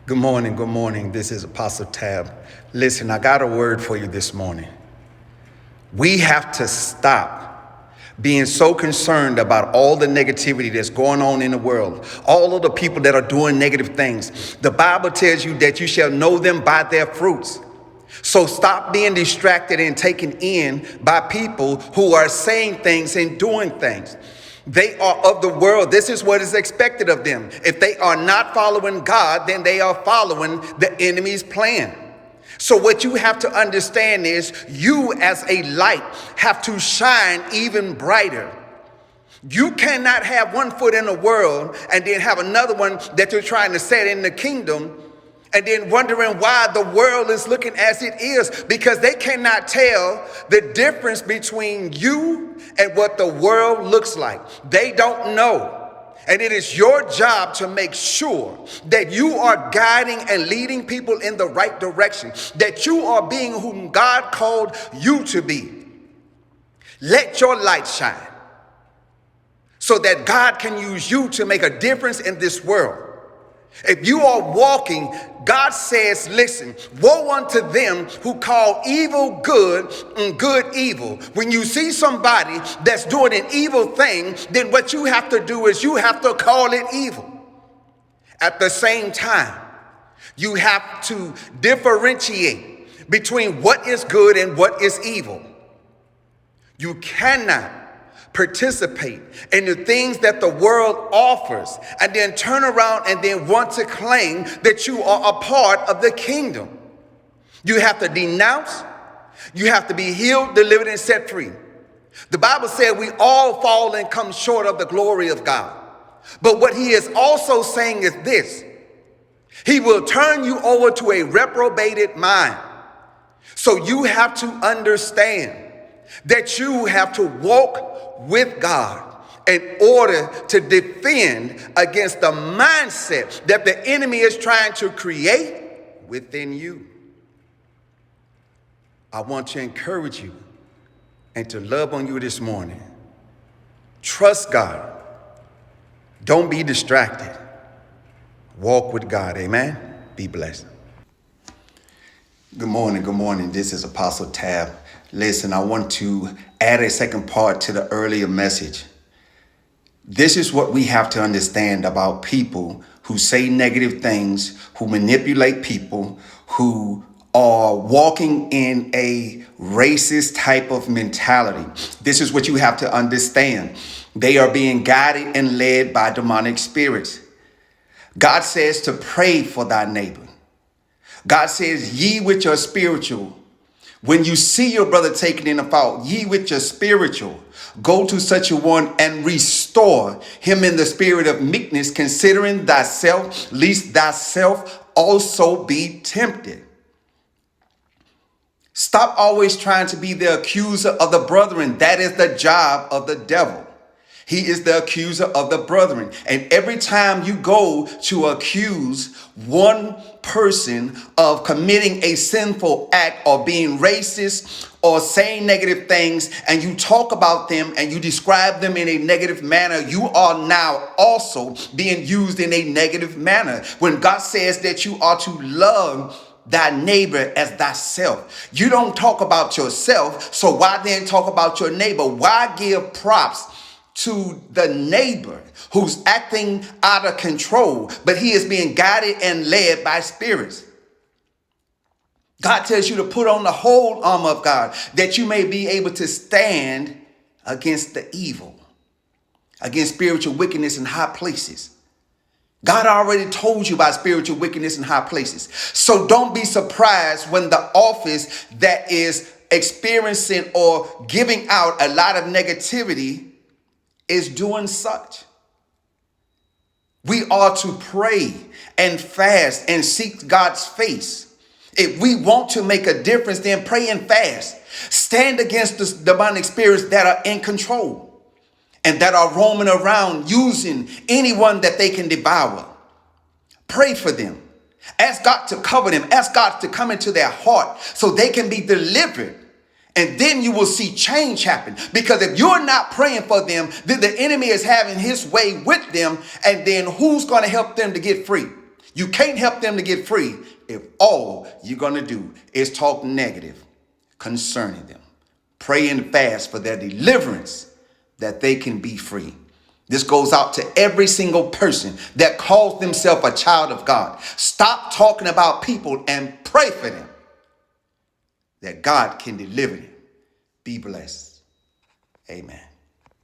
Good morning. Good morning. This is Apostle Tab. Listen, I got a word for you this morning. We have to stop being so concerned about all the negativity that's going on in the world, all of the people that are doing negative things. The Bible tells you that you shall know them by their fruits. So stop being distracted and taken in by people who are saying things and doing things. They are of the world. This is what is expected of them. If they are not following God, then they are following the enemy's plan. So what you have to understand is you as a light have to shine even brighter. You cannot have one foot in the world and then have another one that you're trying to set in the kingdom and then wondering why the world is looking as it is, because they cannot tell the difference between you and what the world looks like. They don't know. And it is your job to make sure that you are guiding and leading people in the right direction, that you are being whom God called you to be. Let your light shine so that God can use you to make a difference in this world. If you are walking, God says, listen, woe unto them who call evil good and good evil. When you see somebody that's doing an evil thing, then what you have to do is you have to call it evil. At the same time, you have to differentiate between what is good and what is evil. You cannot participate in the things that the world offers and then turn around and then want to claim that you are a part of the kingdom. You have to denounce, you have to be healed, delivered, and set free. The Bible said we all fall and come short of the glory of God. But what he is also saying is this: he will turn you over to a reprobated mind. So you have to understand that you have to walk with God in order to defend against the mindset that the enemy is trying to create within you. I want to encourage you and to love on you this morning. Trust God. Don't be distracted. Walk with God. Amen. Be blessed. Good morning. Good morning. This is Apostle Tab. Listen, I want to add a second part to the earlier message. This is what we have to understand about people who say negative things, who manipulate people, who are walking in a racist type of mentality. This is what you have to understand. They are being guided and led by demonic spirits. God says to pray for thy neighbor. God says, ye which are spiritual, when you see your brother taken in a fault, ye which are spiritual, go to such a one and restore him in the spirit of meekness, considering thyself, lest thyself also be tempted. Stop always trying to be the accuser of the brethren. That is the job of the devil. He is the accuser of the brethren. And every time you go to accuse one person of committing a sinful act or being racist or saying negative things, and you talk about them and you describe them in a negative manner, you are now also being used in a negative manner. When God says that you are to love thy neighbor as thyself, you don't talk about yourself. So why then talk about your neighbor? Why give props to the neighbor who's acting out of control, but he is being guided and led by spirits? God tells you to put on the whole armor of God that you may be able to stand against the evil, against spiritual wickedness in high places. God already told you about spiritual wickedness in high places. So don't be surprised when the office that is experiencing or giving out a lot of negativity is doing such. We are to pray and fast and seek God's face. If we want to make a difference, then pray and fast. Stand against the demonic spirits that are in control and that are roaming around using anyone that they can devour. Pray for them. Ask God to cover them. Ask God to come into their heart so they can be delivered. And then you will see change happen. Because if you're not praying for them, then the enemy is having his way with them. And then who's going to help them to get free? You can't help them to get free if all you're going to do is talk negative concerning them. Pray and fast for their deliverance that they can be free. This goes out to every single person that calls themselves a child of God. Stop talking about people and pray for them that God can deliver them. Be blessed. Amen.